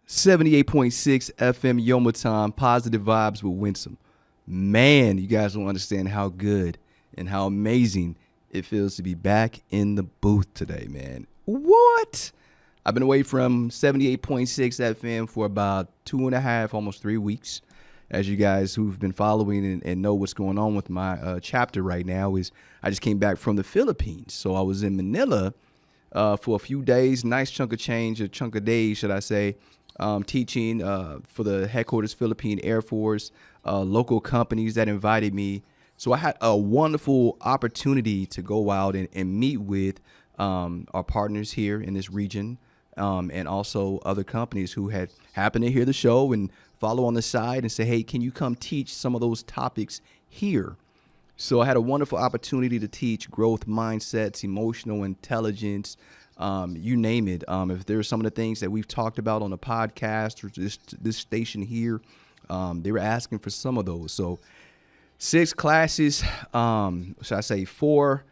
78.6 FM Yoma Time, positive vibes with Winsome. Man, you guys don't understand how good and how amazing it feels to be back in the booth today, man. What? I've been away from 78.6 FM for about 2.5, almost 3 weeks. As you guys who've been following and know what's going on with my chapter right now is I just came back from the Philippines. So I was in Manila for a few days, nice chunk of change, a chunk of days, should I say, teaching for the headquarters Philippine Air Force, local companies that invited me. So I had a wonderful opportunity to go out and meet with our partners here in this region and also other companies who had happened to hear the show and follow on the side and say, hey, can you come teach some of those topics here? So I had a wonderful opportunity to teach growth mindsets, emotional intelligence, you name it. If there's some of the things that we've talked about on the podcast or this station here, they were asking for some of those. So 6 classes, should I say 4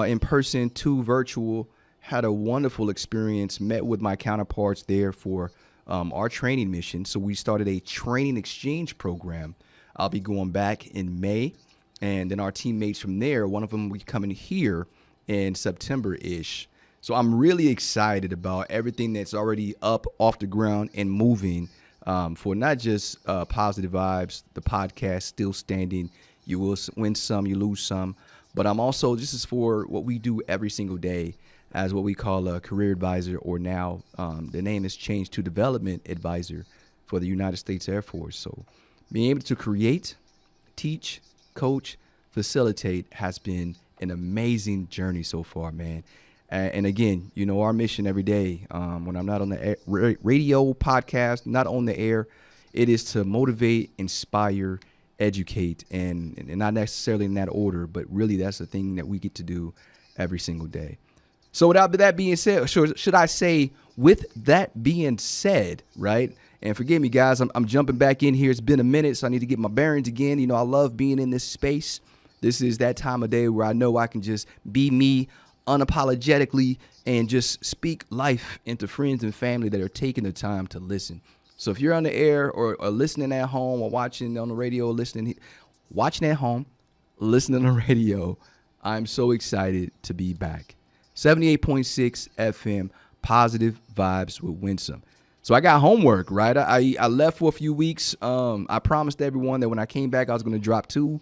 in person, 2 virtual. Had a wonderful experience, met with my counterparts there for our training mission. So we started a training exchange program. I'll be going back in May. And then our teammates from there, one of them will be coming here in September-ish. So I'm really excited about everything that's already up off the ground and moving for not just positive vibes, the podcast still standing. You will win some, you lose some. But I'm also, this is for what we do every single day as what we call a career advisor, or now the name has changed to development advisor for the United States Air Force. So being able to create, teach, coach, facilitate has been an amazing journey so far, man. And again, you know, our mission every day, when I'm not on the radio podcast, not on the air, it is to motivate, inspire, educate, and not necessarily in that order, but really that's the thing that we get to do every single day. So without that being said, should I say with that being said, right? And forgive me, guys, I'm jumping back in here. It's been a minute, so I need to get my bearings again. You know, I love being in this space. This is that time of day where I know I can just be me unapologetically and just speak life into friends and family that are taking the time to listen. So if you're on the air or listening at home or watching on the radio, watching at home, listening on the radio, I'm so excited to be back. 78.6 FM, positive vibes with Winsome. So I got homework, right? I left for a few weeks. I promised everyone that when I came back, I was going to drop two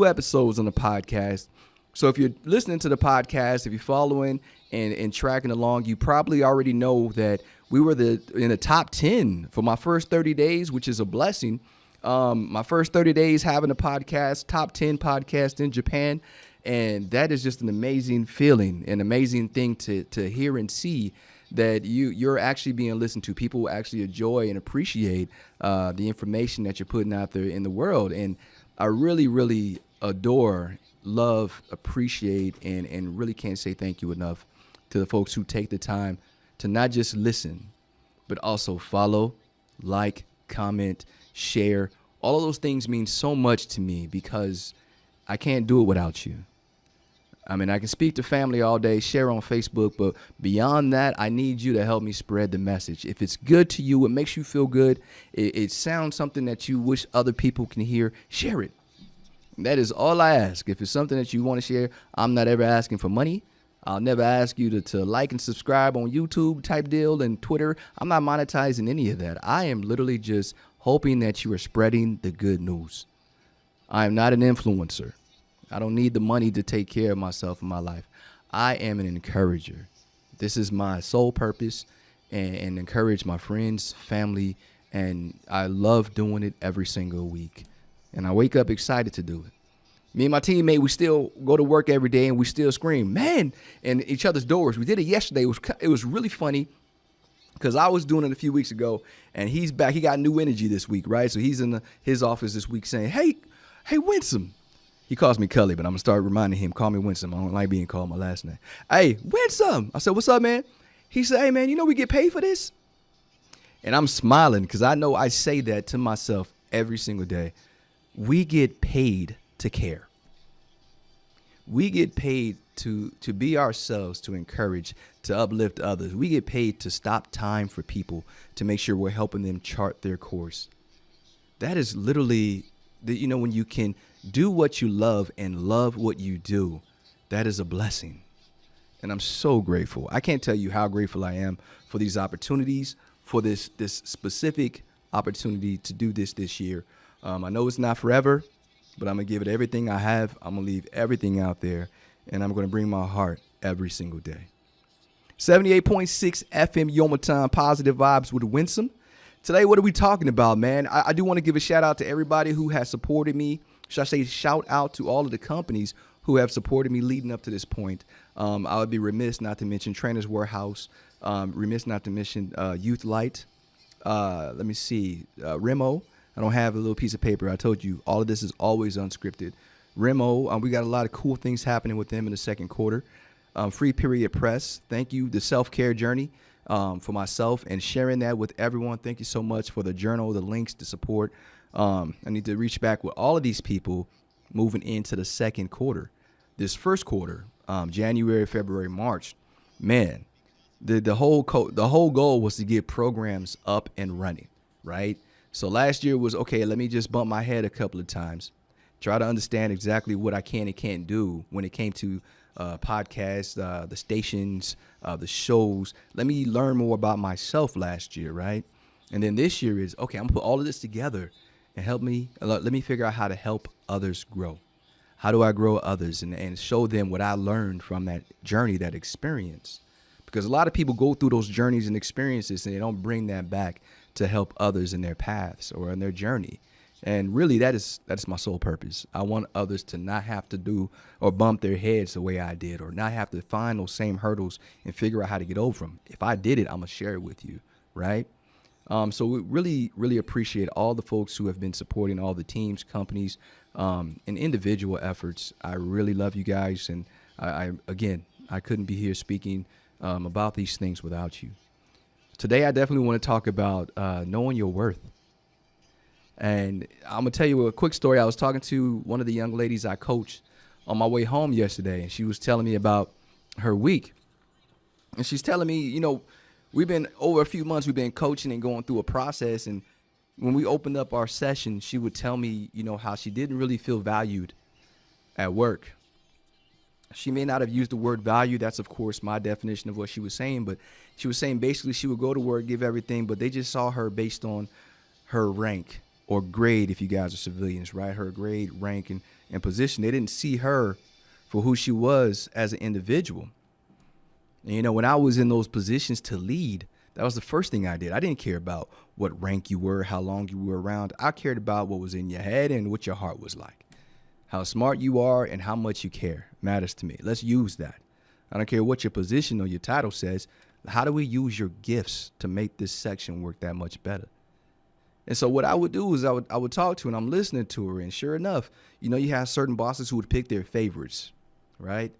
episodes on the podcast. So if you're listening to the podcast, if you're following and tracking along, you probably already know that we were in the top 10 for my first 30 days, which is a blessing. My first 30 days having a podcast, top 10 podcast in Japan. And that is just an amazing feeling, an amazing thing to hear and see that you're actually being listened to. People actually enjoy and appreciate the information that you're putting out there in the world. And I really, really adore, love, appreciate, and really can't say thank you enough to the folks who take the time to not just listen, but also follow, like, comment, share. All of those things mean so much to me because I can't do it without you. I mean, I can speak to family all day, share on Facebook, but beyond that, I need you to help me spread the message. If it's good to you, it makes you feel good, it sounds something that you wish other people can hear, share it. That is all I ask. If it's something that you want to share, I'm not ever asking for money. I'll never ask you to like and subscribe on YouTube type deal and Twitter. I'm not monetizing any of that. I am literally just hoping that you are spreading the good news. I am not an influencer. I don't need the money to take care of myself in my life. I am an encourager. This is my sole purpose, and encourage my friends, family, and I love doing it every single week. And I wake up excited to do it. Me and my teammate, we still go to work every day and we still scream, man, in each other's doors. We did it yesterday. It was really funny because I was doing it a few weeks ago and he's back. He got new energy this week, right? So he's in his office this week saying, hey, Winsome. He calls me Cully, but I'm going to start reminding him, call me Winsome. I don't like being called my last name. Hey, Winsome. I said, what's up, man? He said, hey, man, you know we get paid for this? And I'm smiling because I know I say that to myself every single day. We get paid to care. We get paid to be ourselves, to encourage, to uplift others. We get paid to stop time for people, to make sure we're helping them chart their course. That is literally when you can do what you love and love what you do, that is a blessing. And I'm so grateful. I can't tell you how grateful I am for these opportunities, for this specific opportunity to do this year. I know it's not forever, but I'm going to give it everything I have. I'm going to leave everything out there, and I'm going to bring my heart every single day. 78.6 FM Yomaton, positive vibes with Winsome. Today, what are we talking about, man? I do want to give a shout out to everybody who has supported me. Should I say shout out to all of the companies who have supported me leading up to this point. I would be remiss not to mention Trainers Warehouse, remiss not to mention Youth Light. Let me see, Remo. I don't have a little piece of paper. I told you all of this is always unscripted. Remo, we got a lot of cool things happening with them in the second quarter. Free Period Press. Thank you. The self-care journey for myself and sharing that with everyone. Thank you so much for the journal, the links, the support. I need to reach back with all of these people moving into the second quarter. This first quarter, January, February, March, man, the whole goal was to get programs up and running, right? So last year was, okay, let me just bump my head a couple of times, try to understand exactly what I can and can't do when it came to podcasts, the stations, the shows. Let me learn more about myself last year, right? And then this year is, okay, I'm gonna put all of this together and let me figure out how to help others grow. How do I grow others and show them what I learned from that journey, that experience? Because a lot of people go through those journeys and experiences and they don't bring that back to help others in their paths or in their journey. And really, that's my sole purpose. I want others to not have to do or bump their heads the way I did, or not have to find those same hurdles and figure out how to get over them. If I did it, I'm going to share it with you, right? So we really, really appreciate all the folks who have been supporting all the teams, companies, and individual efforts. I really love you guys. And I couldn't be here speaking about these things without you. Today, I definitely want to talk about knowing your worth. And I'm going to tell you a quick story. I was talking to one of the young ladies I coached on my way home yesterday, and she was telling me about her week. And she's telling me, we've been over a few months, we've been coaching and going through a process. And when we opened up our session, she would tell me, how she didn't really feel valued at work. She may not have used the word value. That's, of course, my definition of what she was saying. But she was saying basically she would go to work, give everything, but they just saw her based on her rank or grade, if you guys are civilians, right? Her grade, rank, and position. They didn't see her for who she was as an individual. And, when I was in those positions to lead, that was the first thing I did. I didn't care about what rank you were, how long you were around. I cared about what was in your head and what your heart was like. How smart you are and how much you care matters to me. Let's use that. I don't care what your position or your title says. How do we use your gifts to make this section work that much better? And so what I would do is I would talk to her, and I'm listening to her. And sure enough, you have certain bosses who would pick their favorites, right?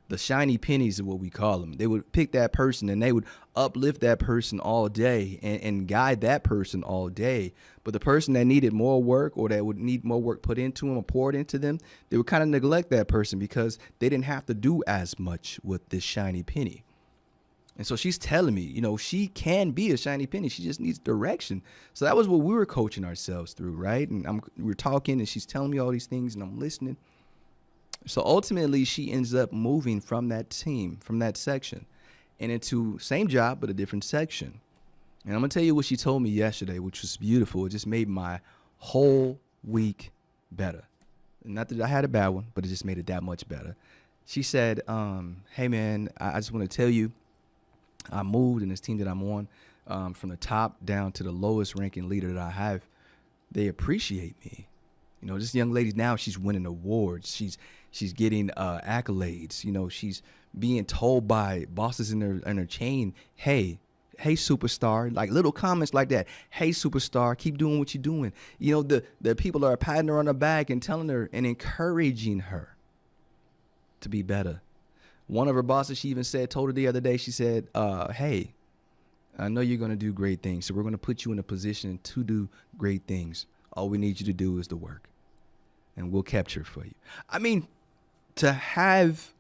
The shiny pennies is what we call them. They would pick that person and they would uplift that person all day and guide that person all day. But the person that needed more work, or that would need more work put into them or poured into them, they would kind of neglect that person because they didn't have to do as much with this shiny penny. And so she's telling me, she can be a shiny penny. She just needs direction. So that was what we were coaching ourselves through, right? And we're talking and she's telling me all these things and I'm listening. So ultimately, she ends up moving from that team, from that section, and into same job, but a different section. And I'm going to tell you what she told me yesterday, which was beautiful. It just made my whole week better. Not that I had a bad one, but it just made it that much better. She said, hey, man, I just want to tell you, I moved in this team that I'm on, from the top down to the lowest ranking leader that I have. They appreciate me. This young lady now, she's winning awards. She's getting accolades. She's being told by bosses in her chain, hey, superstar, like little comments like that. Hey, superstar, keep doing what you're doing. The people are patting her on the back and telling her and encouraging her to be better. One of her bosses, she even told her the other day, she said, hey, I know you're going to do great things. So we're going to put you in a position to do great things. All we need you to do is the work. And we'll capture it for you. I mean, To have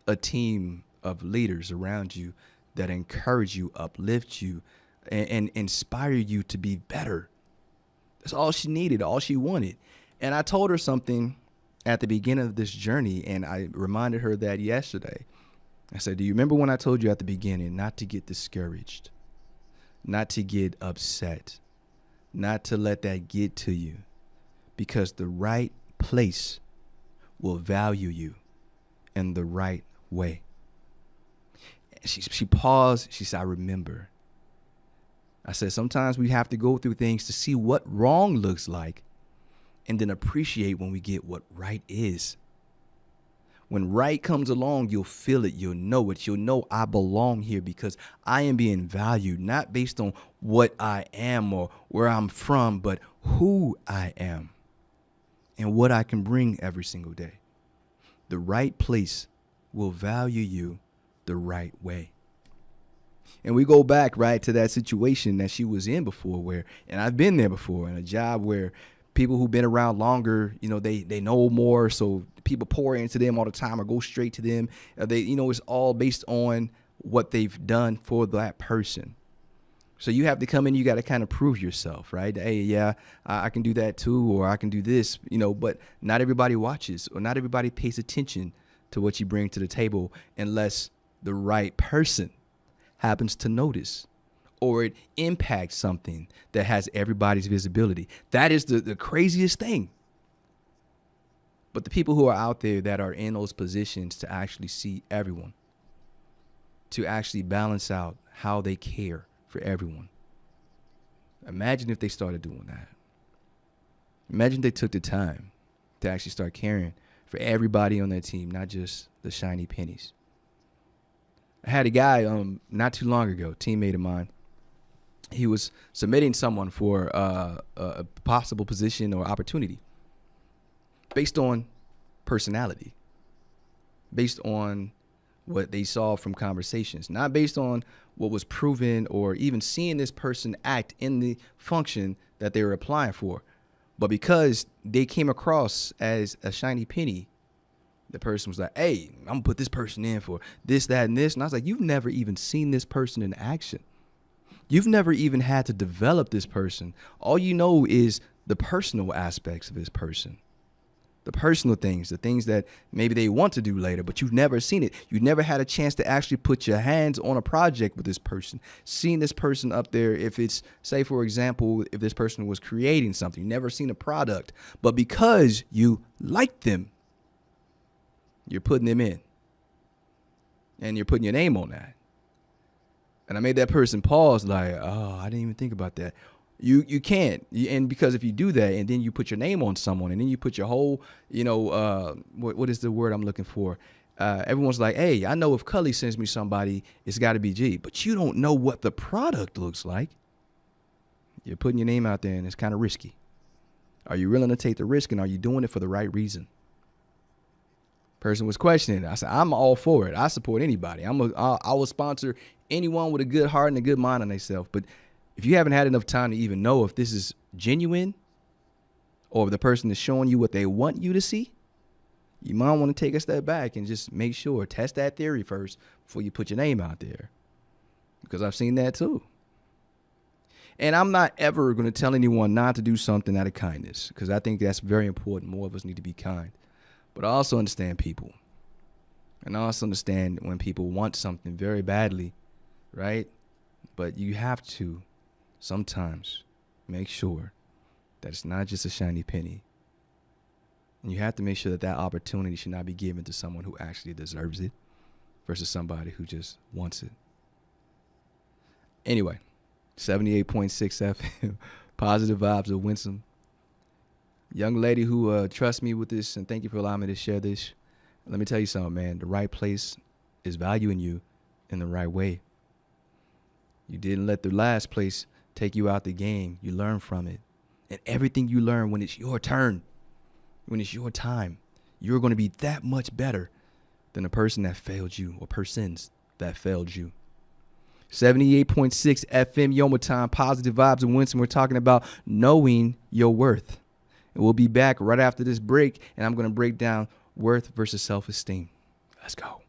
a team of leaders around you that encourage you, uplift you, and inspire you to be better. That's all she needed, all she wanted. And I told her something at the beginning of this journey, and I reminded her that yesterday. I said, do you remember when I told you at the beginning not to get discouraged, not to get upset, not to let that get to you, because the right place will value you in the right way. She paused. She said, I remember. I said, sometimes we have to go through things to see what wrong looks like and then appreciate when we get what right is. When right comes along, you'll feel it. You'll know it. You'll know I belong here because I am being valued, not based on what I am or where I'm from, but who I am and what I can bring every single day. The right place will value you the right way. And we go back right to that situation that she was in before where, and I've been there before, in a job where people who've been around longer, they know more. So people pour into them all the time or go straight to them. It's all based on what they've done for that person. So you have to come in, you got to kind of prove yourself, right? Hey, yeah, I can do that too, or I can do this, but not everybody watches or not everybody pays attention to what you bring to the table unless the right person happens to notice or it impacts something that has everybody's visibility. That is the craziest thing. But the people who are out there that are in those positions to actually see everyone, to actually balance out how they care for everyone. Imagine if they started doing that. Imagine they took the time to actually start caring for everybody on their team, not just the shiny pennies. I had a guy not too long ago, teammate of mine. He was submitting someone for a possible position or opportunity based on personality, based on what they saw from conversations, not based on what was proven or even seeing this person act in the function that they were applying for. But because they came across as a shiny penny, the person was like, hey, I'm gonna put this person in for this, that, and this. And I was like, you've never even seen this person in action. You've never even had to develop this person. All you know is the personal aspects of this person, the personal things, the things that maybe they want to do later, but you've never seen it. You've never had a chance to actually put your hands on a project with this person, seeing this person up there. If it's, say, for example, if this person was creating something, you've never seen a product, but because you like them, you're putting them in and you're putting your name on that. And I made that person pause like, oh, I didn't even think about that. You can't. And because if you do that and then you put your name on someone and then you put your whole, what is the word I'm looking for? Everyone's like, hey, I know if Cully sends me somebody, it's got to be G. But you don't know what the product looks like. You're putting your name out there and it's kind of risky. Are you willing to take the risk and are you doing it for the right reason? Person was questioning it. I said, I'm all for it. I support anybody. I will sponsor anyone with a good heart and a good mind on themselves. But if you haven't had enough time to even know if this is genuine or if the person is showing you what they want you to see, you might want to take a step back and just make sure, test that theory first before you put your name out there. Because I've seen that too. And I'm not ever going to tell anyone not to do something out of kindness because I think that's very important. More of us need to be kind. But I also understand people. And I also understand when people want something very badly, right? But you have to sometimes make sure that it's not just a shiny penny. And you have to make sure that that opportunity should not be given to someone who actually deserves it versus somebody who just wants it. Anyway, 78.6 FM, Positive Vibes of Winsome. Young lady who trusts me with this, and thank you for allowing me to share this. Let me tell you something, man. The right place is valuing you in the right way. You didn't let the last place take you out the game. You learn from it. And everything you learn when it's your turn, when it's your time, you're going to be that much better than the person that failed you or persons that failed you. 78.6 FM, Yoma Time, Positive Vibes of Winston. We're talking about knowing your worth. And we'll be back right after this break, and I'm going to break down self-worth versus self-esteem. Let's go.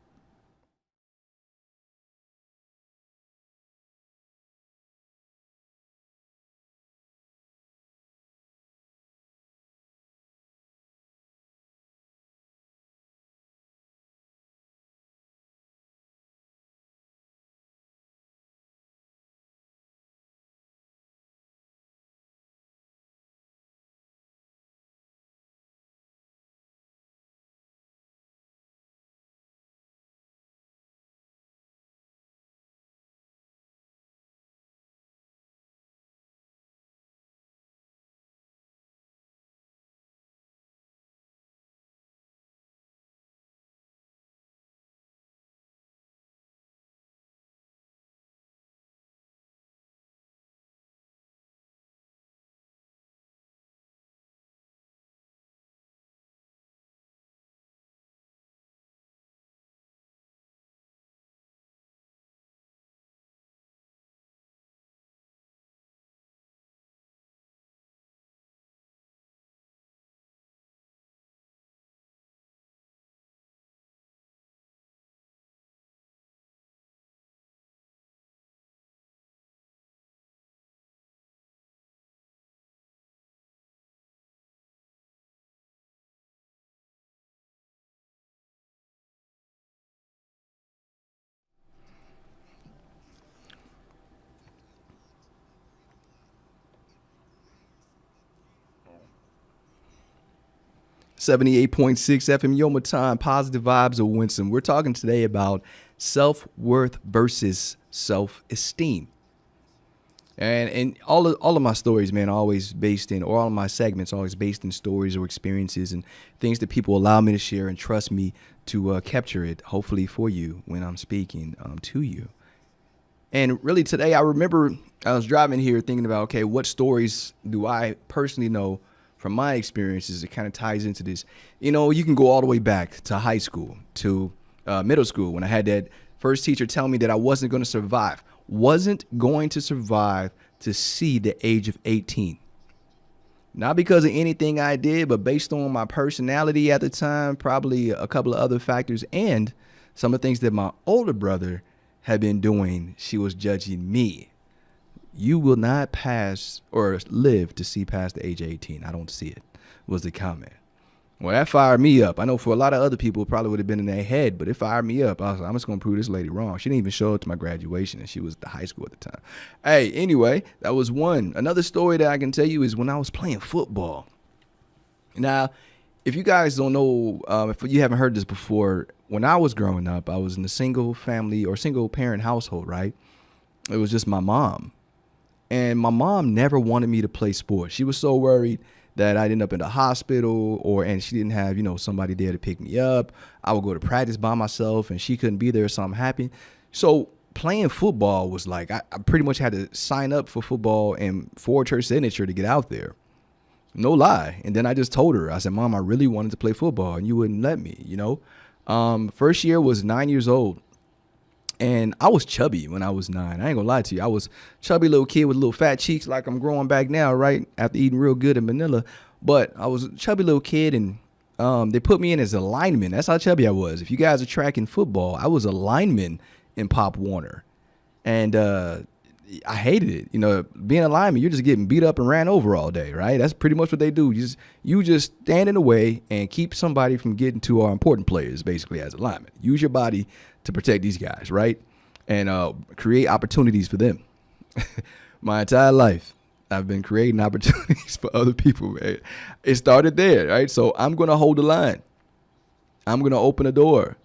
'78.6 FM Yoma Time, positive vibes of Winston. We're talking today about self-worth versus self-esteem. And all of my stories, man, are always based in, or all of my segments are always based in stories or experiences and things that people allow me to share and trust me to capture it, hopefully for you when I'm speaking to you. And really today, I remember I was driving here thinking about, okay, what stories do I personally know from my experiences? It kind of ties into this. You know, you can go all the way back to high school, to middle school, when I had that first teacher tell me that I wasn't going to survive, to see the age of 18. Not because of anything I did, but based on my personality at the time, probably a couple of other factors, and some of the things that my older brother had been doing. She was judging me. You will not pass or live to see past the age of 18. I don't see it, was the comment. Well, that fired me up. I know for a lot of other people, it probably would have been in their head, but it fired me up. I was like, I'm just going to prove this lady wrong. She didn't even show up to my graduation, and she was at the high school at the time. Hey, anyway, that was one. Another story that I can tell you is when I was playing football. Now, if you guys don't know, if you haven't heard this before, when I was growing up, I was in a single family or single parent household, right? It was just my mom. And my mom never wanted me to play sports. She was so worried that I'd end up in the hospital, and she didn't have, somebody there to pick me up. I would go to practice by myself and she couldn't be there, so I'm happy. So playing football was like, I pretty much had to sign up for football and forge her signature to get out there. No lie. And then I just told her, I said, Mom, I really wanted to play football and you wouldn't let me, First year was 9 years old. And I was chubby when I was 9. I ain't gonna lie to you. I was chubby little kid with little fat cheeks like I'm growing back now, right? After eating real good in Manila. But I was a chubby little kid, and they put me in as a lineman. That's how chubby I was. If you guys are tracking football, I was a lineman in Pop Warner. And I hated it. Being a lineman, you're just getting beat up and ran over all day, right? That's pretty much what they do. You just stand in the way and keep somebody from getting to our important players, basically, as a lineman. Use your body to protect these guys, right? And create opportunities for them. My entire life, I've been creating opportunities for other people, man. It started there, right? So I'm going to hold the line. I'm going to open a door.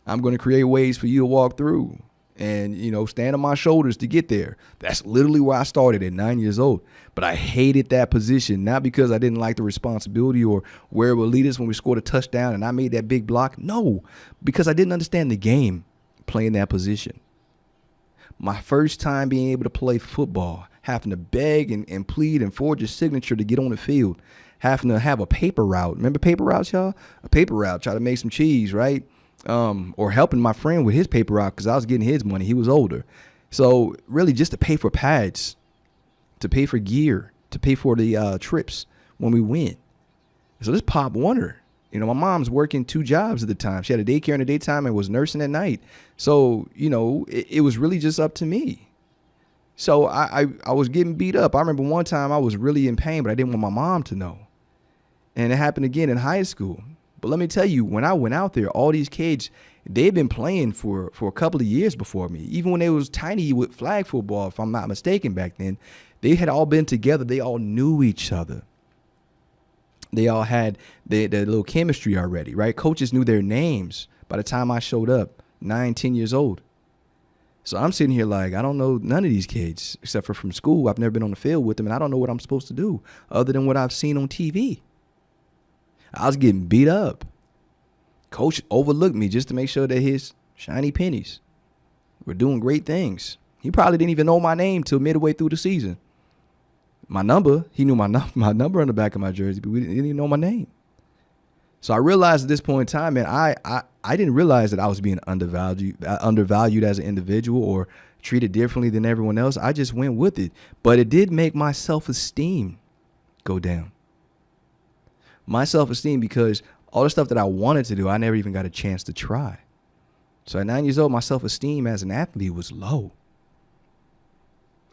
I'm going to create ways for you to walk through and, stand on my shoulders to get there. That's literally where I started at 9 years old. But I hated that position, not because I didn't like the responsibility or where it would lead us when we scored a touchdown and I made that big block. No, because I didn't understand the game playing that position. My first time being able to play football, having to beg and plead and forge a signature to get on the field, having to have a paper route. Remember paper routes, y'all? A paper route, try to make some cheese, right? Or helping my friend with his paper route because I was getting his money. He was older. So really just to pay for pads, to pay for gear, to pay for the trips when we win. So this Pop Warner, My mom's working 2 jobs at the time. She had a daycare in the daytime and was nursing at night. So, it was really just up to me. So I was getting beat up. I remember one time I was really in pain, but I didn't want my mom to know. And it happened again in high school. But let me tell you, when I went out there, all these kids, they've been playing for a couple of years before me. Even when they was tiny with flag football, if I'm not mistaken, back then, they had all been together. They all knew each other. They all had their little chemistry already, right? Coaches knew their names by the time I showed up, 9, 10 years old. So I'm sitting here like, I don't know none of these kids except for from school. I've never been on the field with them, and I don't know what I'm supposed to do other than what I've seen on TV. I was getting beat up. Coach overlooked me just to make sure that his shiny pennies were doing great things. He probably didn't even know my name till midway through the season. My number, he knew my number on the back of my jersey, but he didn't even know my name. So I realized at this point in time, man, I didn't realize that I was being undervalued as an individual or treated differently than everyone else. I just went with it. But it did make my self-esteem go down. My self-esteem, because all the stuff that I wanted to do, I never even got a chance to try. So at 9 years old, my self-esteem as an athlete was low.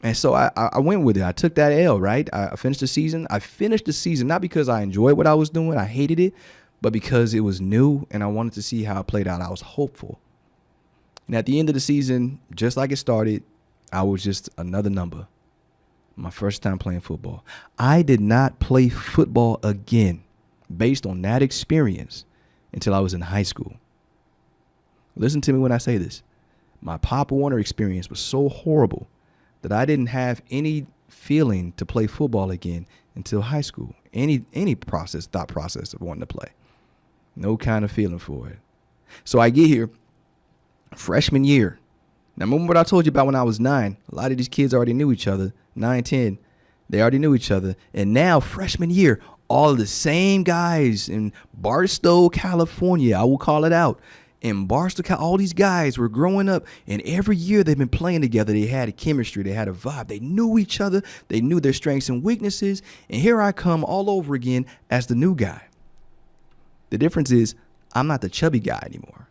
And so I went with it. I took that L, right? I finished the season. I finished the season not because I enjoyed what I was doing. I hated it, but because it was new and I wanted to see how it played out. I was hopeful. And at the end of the season, just like it started, I was just another number. My first time playing football. I did not play football again based on that experience until I was in high school. Listen to me when I say this. My Pop Warner experience was so horrible that I didn't have any feeling to play football again until high school. Any thought process of wanting to play. No kind of feeling for it. So I get here, freshman year. Now remember what I told you about when I was 9? A lot of these kids already knew each other. 9, 10, they already knew each other. And now freshman year, all the same guys in Barstow, California, I will call it out. In Barstow, all these guys were growing up, and every year they've been playing together. They had a chemistry. They had a vibe. They knew each other. They knew their strengths and weaknesses. And here I come all over again as the new guy. The difference is I'm not the chubby guy anymore.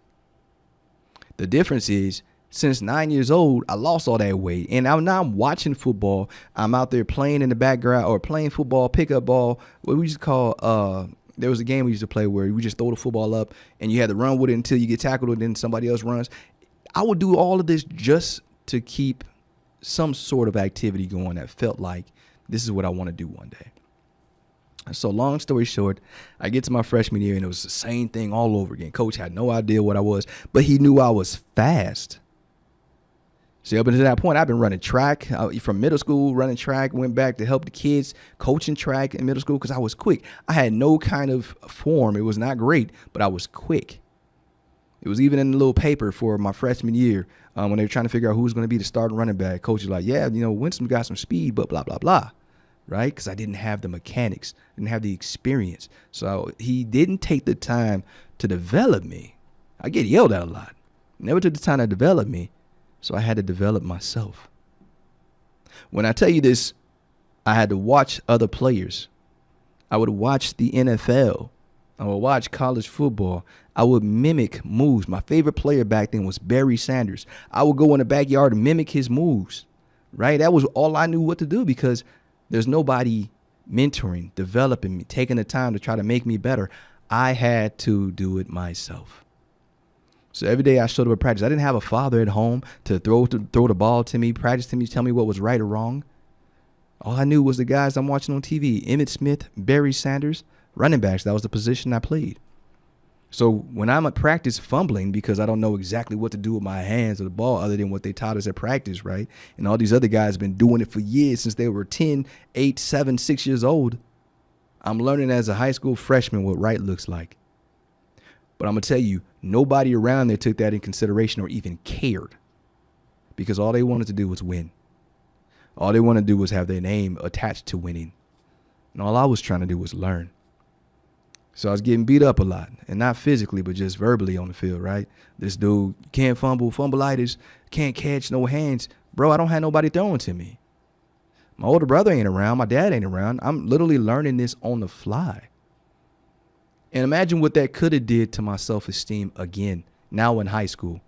The difference is since 9 years old, I lost all that weight. And now I'm watching football. I'm out there playing in the background or playing football, pickup ball, what we used to call there was a game we used to play where we just throw the football up and you had to run with it until you get tackled and then somebody else runs. I would do all of this just to keep some sort of activity going that felt like this is what I want to do one day. So long story short, I get to my freshman year and it was the same thing all over again. Coach had no idea what I was, but he knew I was fast. See, up until that point, I've been running track from middle school, running track, went back to help the kids, coaching track in middle school because I was quick. I had no kind of form. It was not great, but I was quick. It was even in the little paper for my freshman year when they were trying to figure out who was going to be the starting running back. Coach was like, yeah, Winston got some speed, but blah, blah, blah, right? Because I didn't have the mechanics, didn't have the experience. So he didn't take the time to develop me. I get yelled at a lot. Never took the time to develop me. So I had to develop myself. When I tell you this, I had to watch other players. I would watch the NFL. I would watch college football. I would mimic moves. My favorite player back then was Barry Sanders. I would go in the backyard and mimic his moves, right? That was all I knew what to do because there's nobody mentoring, developing me, taking the time to try to make me better. I had to do it myself. So every day I showed up at practice. I didn't have a father at home to throw the ball to me, practice to me, tell me what was right or wrong. All I knew was the guys I'm watching on TV, Emmitt Smith, Barry Sanders, running backs. That was the position I played. So when I'm at practice fumbling because I don't know exactly what to do with my hands or the ball other than what they taught us at practice, right? And all these other guys have been doing it for years since they were 10, 8, 7, 6 years old. I'm learning as a high school freshman what right looks like. But I'm going to tell you, nobody around there took that in consideration or even cared because all they wanted to do was win. All they wanted to do was have their name attached to winning. And all I was trying to do was learn. So I was getting beat up a lot, and not physically, but just verbally on the field, right? This dude can't fumble, fumbleitis, can't catch, no hands. Bro, I don't have nobody throwing to me. My older brother ain't around. My dad ain't around. I'm literally learning this on the fly. And imagine what that could have did to my self-esteem again, now in high school.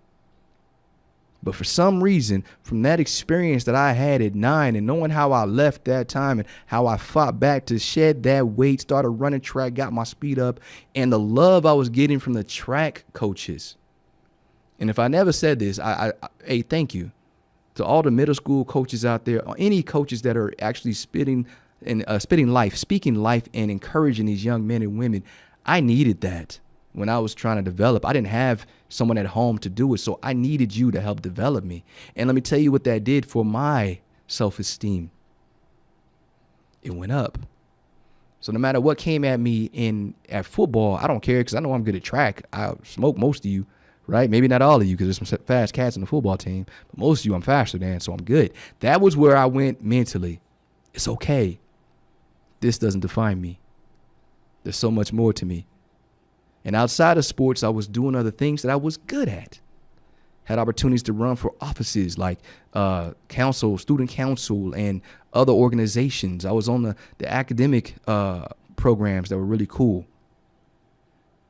But for some reason, from that experience that I had at 9 and knowing how I left that time and how I fought back to shed that weight, started running track, got my speed up, and the love I was getting from the track coaches. And if I never said this, hey, thank you to all the middle school coaches out there, or any coaches that are actually speaking life and encouraging these young men and women. I needed that. When I was trying to develop, I didn't have someone at home to do it. So I needed you to help develop me. And let me tell you what that did for my self-esteem. It went up. So no matter what came at me at football, I don't care because I know I'm good at track. I smoke most of you, right? Maybe not all of you because there's some fast cats on the football team. But most of you I'm faster than, so I'm good. That was where I went mentally. It's okay. This doesn't define me. There's so much more to me. And outside of sports, I was doing other things that I was good at. Had opportunities to run for offices like student council, and other organizations. I was on the academic programs that were really cool.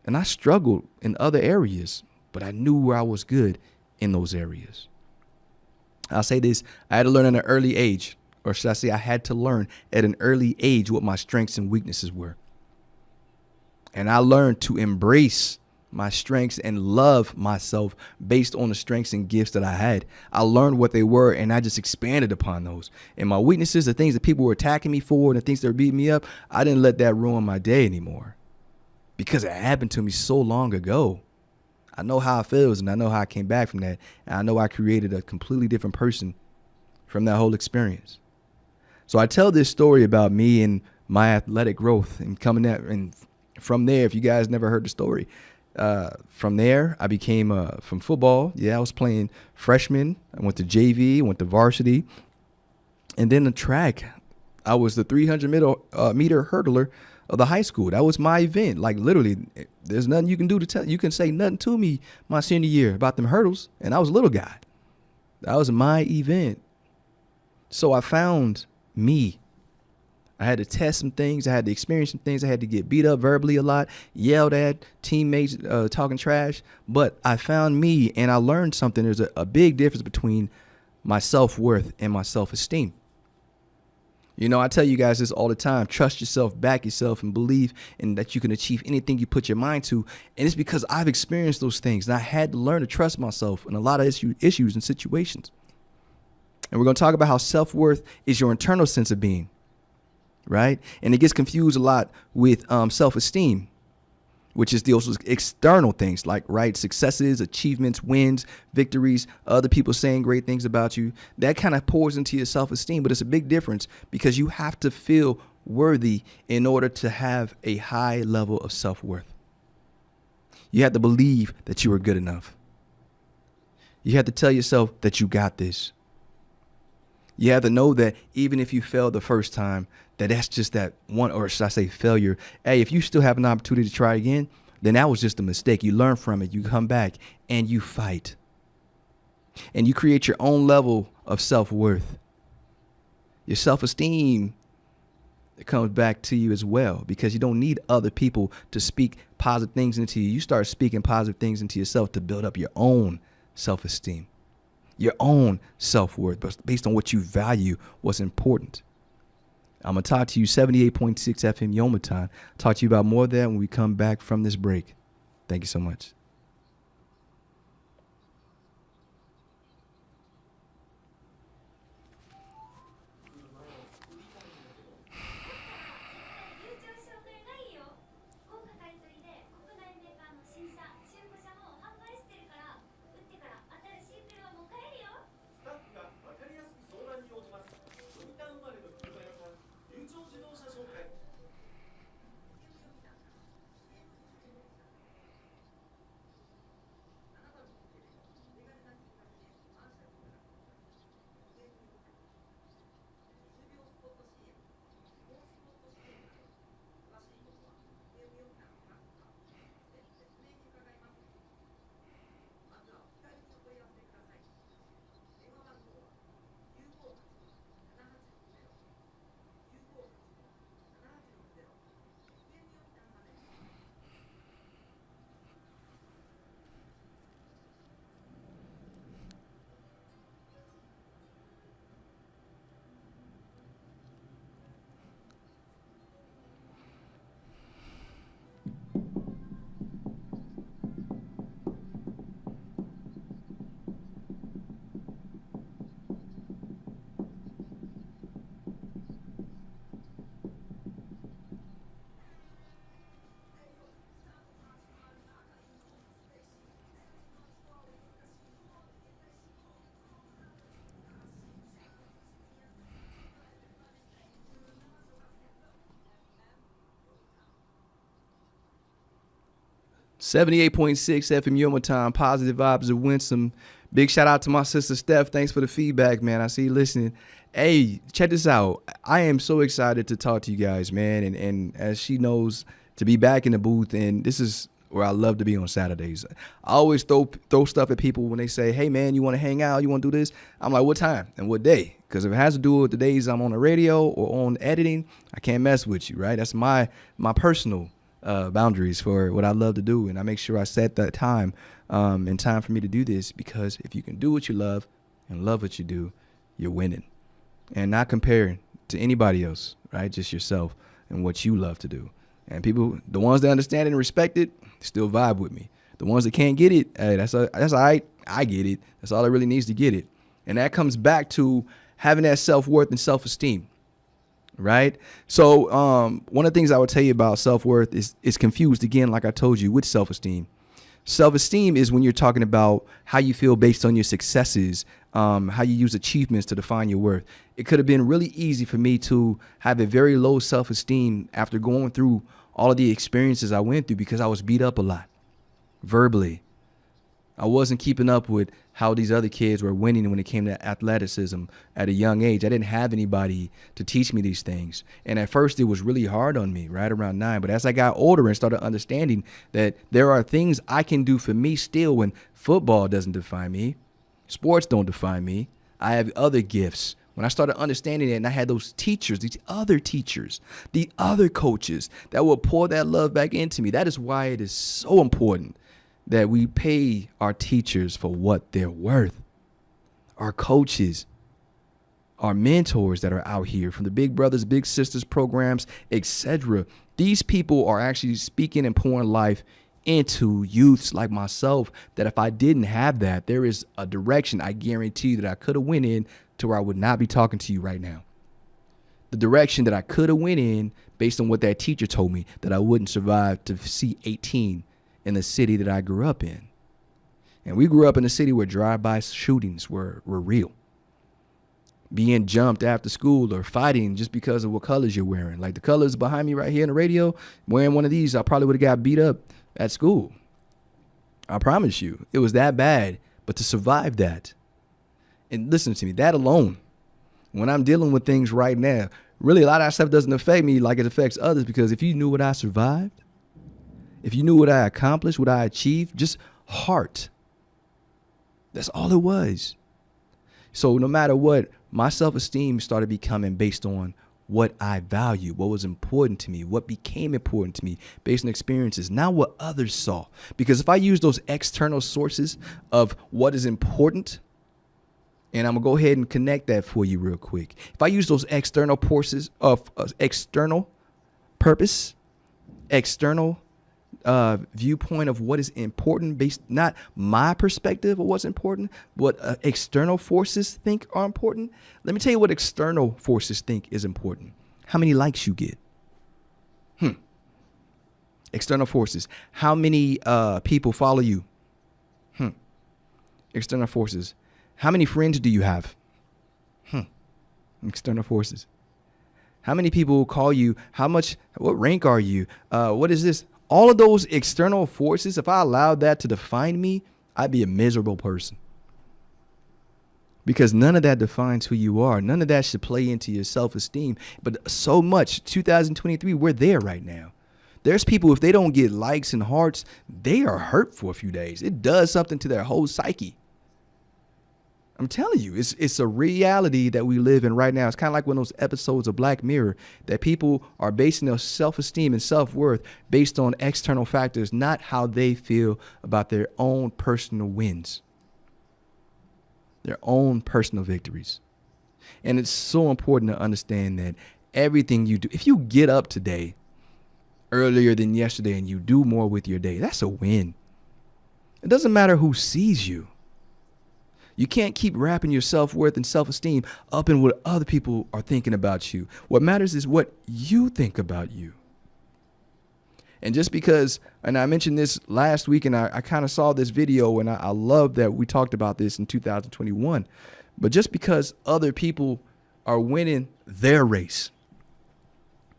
And I struggled in other areas, but I knew where I was good in those areas. I'll say this, I had to learn at an early age, or should I say I had to learn at an early age what my strengths and weaknesses were. And I learned to embrace my strengths and love myself based on the strengths and gifts that I had. I learned what they were and I just expanded upon those. And my weaknesses, the things that people were attacking me for, and the things that were beating me up, I didn't let that ruin my day anymore because it happened to me so long ago. I know how it feels and I know how I came back from that. And I know I created a completely different person from that whole experience. So I tell this story about me and my athletic growth and coming at, and from there, if you guys never heard the story, from there, I became from football. Yeah, I was playing freshman. I went to JV, went to varsity. And then the track, I was the 300 meter hurdler of the high school. That was my event. Like literally, there's nothing you can do to tell. You can say nothing to me my senior year about them hurdles. And I was a little guy. That was my event. So I found me. I had to test some things. I had to experience some things. I had to get beat up verbally a lot, yelled at, teammates talking trash. But I found me and I learned something. There's a big difference between my self-worth and my self-esteem. You know, I tell you guys this all the time. Trust yourself, back yourself, and believe in that you can achieve anything you put your mind to. And it's because I've experienced those things. And I had to learn to trust myself in a lot of issues and situations. And we're going to talk about how self-worth is your internal sense of being. Right? And it gets confused a lot with self-esteem, which is those external things like, right, successes, achievements, wins, victories, other people saying great things about you. That kind of pours into your self-esteem, but it's a big difference because you have to feel worthy in order to have a high level of self-worth. You have to believe that you are good enough. You have to tell yourself that you got this. You have to know that even if you failed the first time, that's just that one, or should I say failure. Hey, if you still have an opportunity to try again, then that was just a mistake. You learn from it. You come back and you fight. And you create your own level of self-worth. Your self-esteem, it comes back to you as well because you don't need other people to speak positive things into you. You start speaking positive things into yourself to build up your own self-esteem, your own self-worth, but based on what you value, what's important. I'm going to talk to you 78.6 FM Yomitan. Talk to you about more of that when we come back from this break. Thank you so much. 78.6 FM Yuma Time, positive vibes of Winsome. Big shout out to my sister Steph. Thanks for the feedback, man. I see you listening. Hey, check this out. I am so excited to talk to you guys, man. And as she knows, to be back in the booth, and this is where I love to be on Saturdays. I always throw stuff at people when they say, hey, man, you want to hang out? You want to do this? I'm like, what time and what day? Because if it has to do with the days I'm on the radio or on editing, I can't mess with you, right? That's my personal boundaries for what I love to do. And I make sure I set that time and time for me to do this, because if you can do what you love and love what you do, you're winning. And not comparing to anybody else, right? Just yourself and what you love to do. And people, the ones that understand it and respect it, still vibe with me. The ones that can't get it, hey, that's all right. I get it. That's all that really needs to get it. And that comes back to having that self-worth and self-esteem, right? So one of the things I would tell you about self-worth is confused, again, like I told you, with self-esteem. Self-esteem is when you're talking about how you feel based on your successes, how you use achievements to define your worth. It could have been really easy for me to have a very low self-esteem after going through all of the experiences I went through, because I was beat up a lot verbally. I wasn't keeping up with how these other kids were winning when it came to athleticism at a young age. I didn't have anybody to teach me these things. And at first it was really hard on me, right around 9. But as I got older and started understanding that there are things I can do for me still when football doesn't define me, sports don't define me, I have other gifts. When I started understanding it, and I had those teachers, these other teachers, the other coaches that will pour that love back into me. That is why it is so important that we pay our teachers for what they're worth. Our coaches, our mentors that are out here from the Big Brothers, Big Sisters programs, etc. These people are actually speaking and pouring life into youths like myself, that if I didn't have that, there is a direction I guarantee you that I could have went in to where I would not be talking to you right now. The direction that I could have went in based on what that teacher told me, that I wouldn't survive to see 18 in the city that I grew up in. And we grew up in a city where drive-by shootings were real. Being jumped after school or fighting just because of what colors you're wearing. Like the colors behind me right here in the radio, wearing one of these, I probably would have got beat up at school. I promise you, it was that bad. But to survive that, and listen to me, that alone, when I'm dealing with things right now, really a lot of that stuff doesn't affect me like it affects others, because if you knew what I survived, if you knew what I accomplished, what I achieved, just heart, that's all it was. So no matter what, my self-esteem started becoming based on what I value, what was important to me, what became important to me based on experiences, not what others saw. Because if I use those external sources of what is important, and I'm going to go ahead and connect that for you real quick. If I use those external forces of external purpose, external viewpoint of what is important, based not my perspective of what's important, but external forces think are important. Let me tell you what external forces think is important. How many likes you get? External forces. How many people follow you? External forces. How many friends do you have? External forces. How many people call you? What rank are you? What is this? All of those external forces, if I allowed that to define me, I'd be a miserable person. Because none of that defines who you are. None of that should play into your self-esteem. But so much, 2023, we're there right now. There's people, if they don't get likes and hearts, they are hurt for a few days. It does something to their whole psyche. I'm telling you, it's a reality that we live in right now. It's kind of like one of those episodes of Black Mirror, that people are basing their self-esteem and self-worth based on external factors, not how they feel about their own personal wins, their own personal victories. And it's so important to understand that everything you do, if you get up today earlier than yesterday and you do more with your day, that's a win. It doesn't matter who sees you. You can't keep wrapping your self-worth and self-esteem up in what other people are thinking about you. What matters is what you think about you. And just because, and I mentioned this last week, and I kind of saw this video, and I love that we talked about this in 2021. But just because other people are winning their race,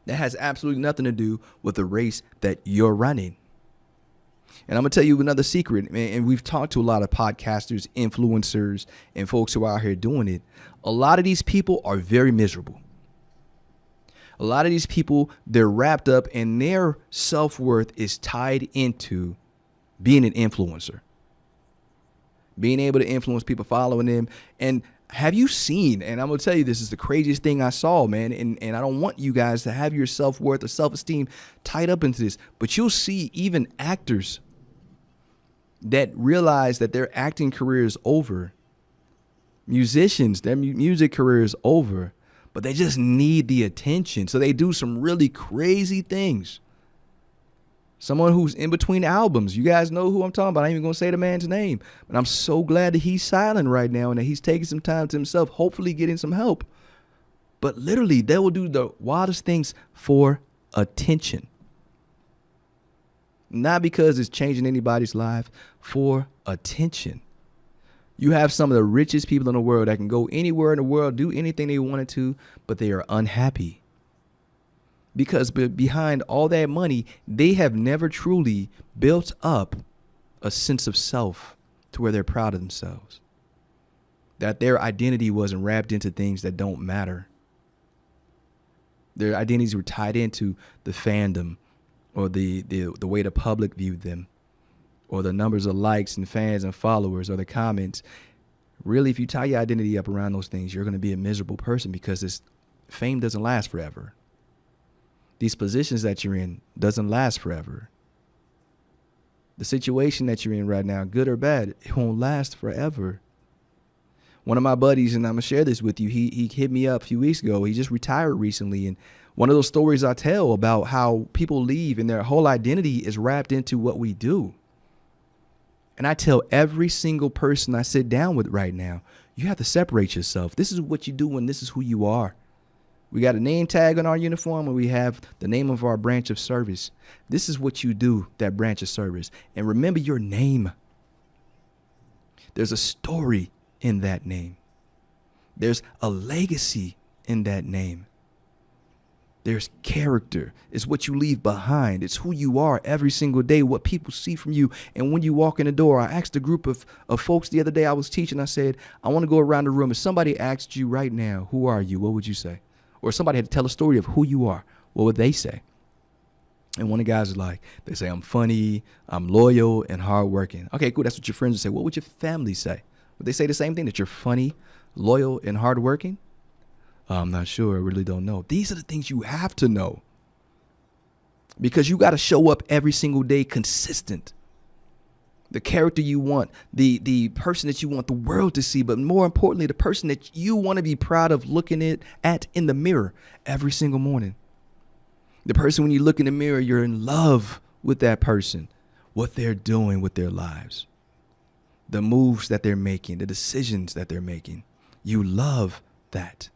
that has absolutely nothing to do with the race that you're running. And I'm going to tell you another secret, man, and we've talked to a lot of podcasters, influencers, and folks who are out here doing it. A lot of these people are very miserable. A lot of these people, they're wrapped up and their self-worth is tied into being an influencer, being able to influence people following them. And have you seen, and I'm going to tell you, this is the craziest thing I saw, man. And I don't want you guys to have your self-worth or self-esteem tied up into this, but you'll see even actors that realize that their acting career is over, musicians, their music career is over, but they just need the attention. So they do some really crazy things. Someone who's in between albums. You guys know who I'm talking about. I ain't even going to say the man's name. But I'm so glad that he's silent right now and that he's taking some time to himself, hopefully getting some help. But literally, they will do the wildest things for attention. Not because it's changing anybody's life, for attention. You have some of the richest people in the world that can go anywhere in the world, do anything they wanted to, but they are unhappy. Because behind all that money, they have never truly built up a sense of self to where they're proud of themselves. That their identity wasn't wrapped into things that don't matter. Their identities were tied into the fandom or the way the public viewed them, or the numbers of likes and fans and followers or the comments. Really, if you tie your identity up around those things, you're going to be a miserable person because this fame doesn't last forever. These positions that you're in doesn't last forever. The situation that you're in right now, good or bad, it won't last forever. One of my buddies, and I'm going to share this with you, he hit me up a few weeks ago. He just retired recently. And one of those stories I tell about how people leave and their whole identity is wrapped into what we do. And I tell every single person I sit down with right now, you have to separate yourself. This is what you do and this is who you are. We got a name tag on our uniform and we have the name of our branch of service. This is what you do, that branch of service. And remember your name. There's a story in that name. There's a legacy in that name. There's character. It's what you leave behind. It's who you are every single day, what people see from you. And when you walk in the door, I asked a group of folks the other day I was teaching, I said, I want to go around the room. If somebody asked you right now, who are you? What would you say? Or somebody had to tell a story of who you are. What would they say? And one of the guys is like, they say, I'm funny, I'm loyal, and hardworking. Okay, cool. That's what your friends would say. What would your family say? Would they say the same thing, that you're funny, loyal, and hardworking? I'm not sure. I really don't know. These are the things you have to know. Because you got to show up every single day consistent. The character you want, the person that you want the world to see, but more importantly, the person that you want to be proud of looking at in the mirror every single morning. The person, when you look in the mirror, you're in love with that person, what they're doing with their lives, the moves that they're making, the decisions that they're making. You love that.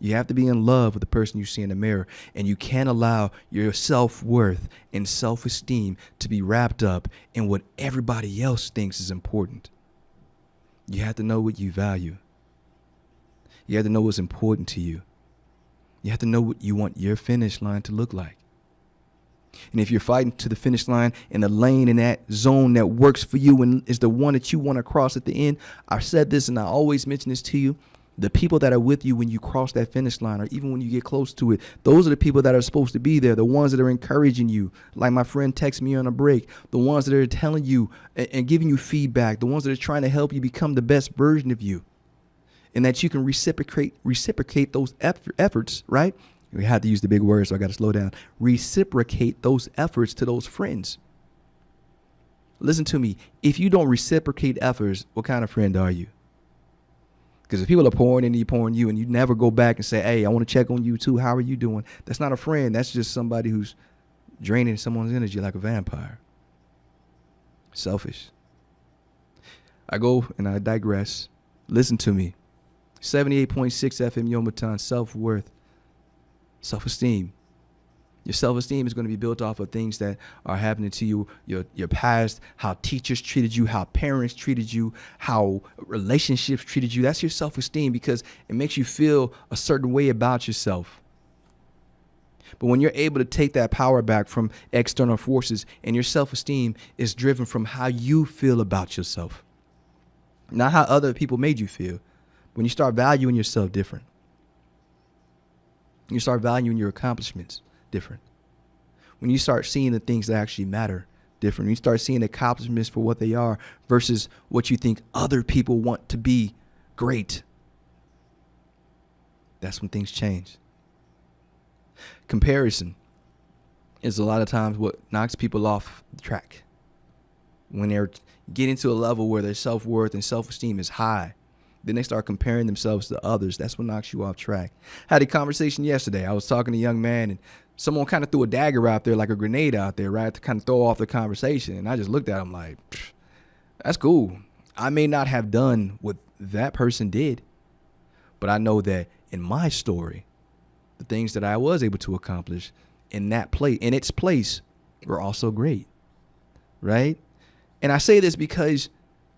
You have to be in love with the person you see in the mirror, and you can't allow your self-worth and self-esteem to be wrapped up in what everybody else thinks is important. You have to know what you value. You have to know what's important to you. You have to know what you want your finish line to look like. And if you're fighting to the finish line in the lane in that zone that works for you and is the one that you want to cross at the end, I've said this and I always mention this to you. The people that are with you when you cross that finish line, or even when you get close to it, those are the people that are supposed to be there, the ones that are encouraging you. Like my friend texted me on a break, the ones that are telling you and giving you feedback, the ones that are trying to help you become the best version of you, and that you can reciprocate those efforts, right? We have to use the big words, so I got to slow down. Reciprocate those efforts to those friends. Listen to me. If you don't reciprocate efforts, what kind of friend are you? Because if people are pouring into you, pouring you, and you never go back and say, hey, I want to check on you too. How are you doing? That's not a friend. That's just somebody who's draining someone's energy like a vampire. Selfish. I go and I digress. Listen to me. 78.6 FM Yomitan, self-worth, self-esteem. Your self-esteem is going to be built off of things that are happening to you, your past, how teachers treated you, how parents treated you, how relationships treated you. That's your self-esteem, because it makes you feel a certain way about yourself. But when you're able to take that power back from external forces and your self-esteem is driven from how you feel about yourself, not how other people made you feel. When you start valuing yourself different, you start valuing your accomplishments different. When you start seeing the things that actually matter different, when you start seeing accomplishments for what they are versus what you think other people want to be great, that's when things change. Comparison is a lot of times what knocks people off track. When they're getting to a level where their self-worth and self-esteem is high, then they start comparing themselves to others. That's what knocks you off track. I had a conversation yesterday. I was talking to a young man, and someone kind of threw a dagger out there, like a grenade out there, right, to kind of throw off the conversation. And I just looked at him like, that's cool. I may not have done what that person did, but I know that in my story, the things that I was able to accomplish in its place were also great, right? And I say this because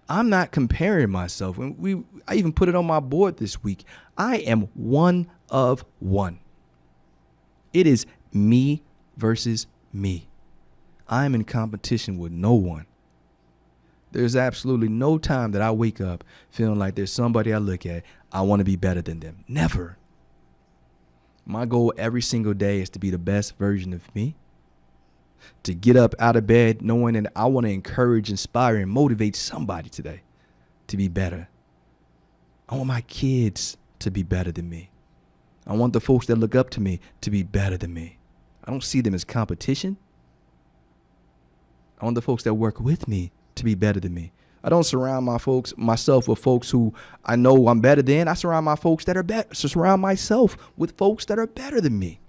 I'm not comparing myself. I even put it on my board this week. I am one of one. It is me versus me. I'm in competition with no one. There's absolutely no time that I wake up feeling like there's somebody I look at, I want to be better than them. Never. My goal every single day is to be the best version of me. To get up out of bed knowing that I want to encourage, inspire, and motivate somebody today to be better. I want my kids to be better than me. I want the folks that look up to me to be better than me. I don't see them as competition. I want the folks that work with me to be better than me. I don't surround myself with folks who I know I'm better than. I surround myself with folks that are better than me.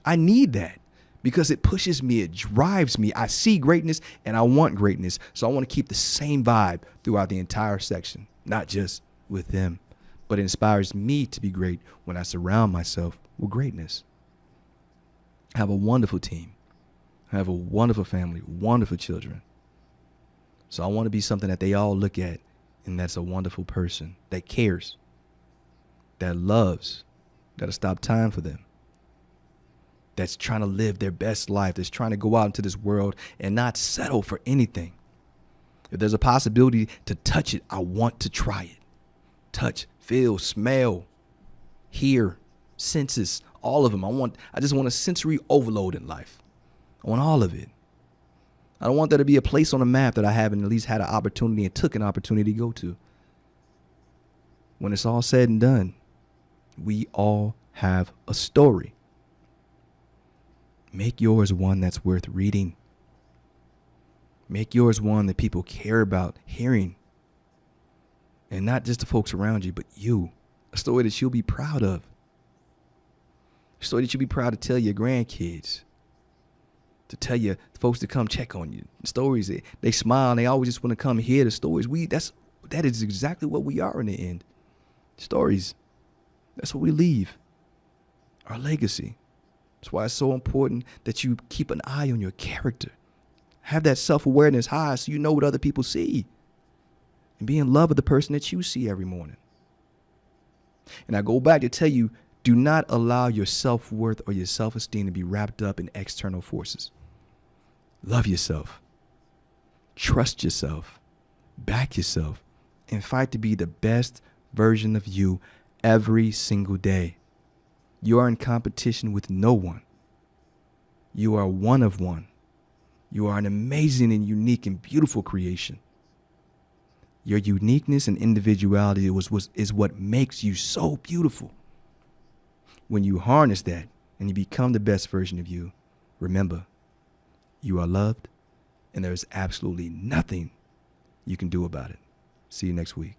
I need that because it pushes me, it drives me. I see greatness and I want greatness. So I want to keep the same vibe throughout the entire section, not just with them, but it inspires me to be great when I surround myself with greatness. I have a wonderful team. I have a wonderful family, wonderful children. So I want to be something that they all look at, and that's a wonderful person that cares, that loves, that'll stop time for them, that's trying to live their best life, that's trying to go out into this world and not settle for anything. If there's a possibility to touch it, I want to try it. Touch, feel, smell, hear, senses, all of them. I just want a sensory overload in life. I want all of it. I don't want there to be a place on the map that I haven't at least had an opportunity and took an opportunity to go to. When it's all said and done, we all have a story. Make yours one that's worth reading. Make yours one that people care about hearing. And not just the folks around you, but you. A story that you'll be proud of. A story that you'll be proud to tell your grandkids. To tell your folks to come check on you. Stories, they smile and they always just want to come hear the stories. That is exactly what we are in the end. Stories. That's what we leave. Our legacy. That's why it's so important that you keep an eye on your character. Have that self-awareness high so you know what other people see. And be in love with the person that you see every morning. And I go back to tell you, do not allow your self-worth or your self-esteem to be wrapped up in external forces. Love yourself. Trust yourself. Back yourself. And fight to be the best version of you every single day. You are in competition with no one. You are one of one. You are an amazing and unique and beautiful creation. Your uniqueness and individuality is what makes you so beautiful. When you harness that and you become the best version of you, remember, you are loved and there is absolutely nothing you can do about it. See you next week.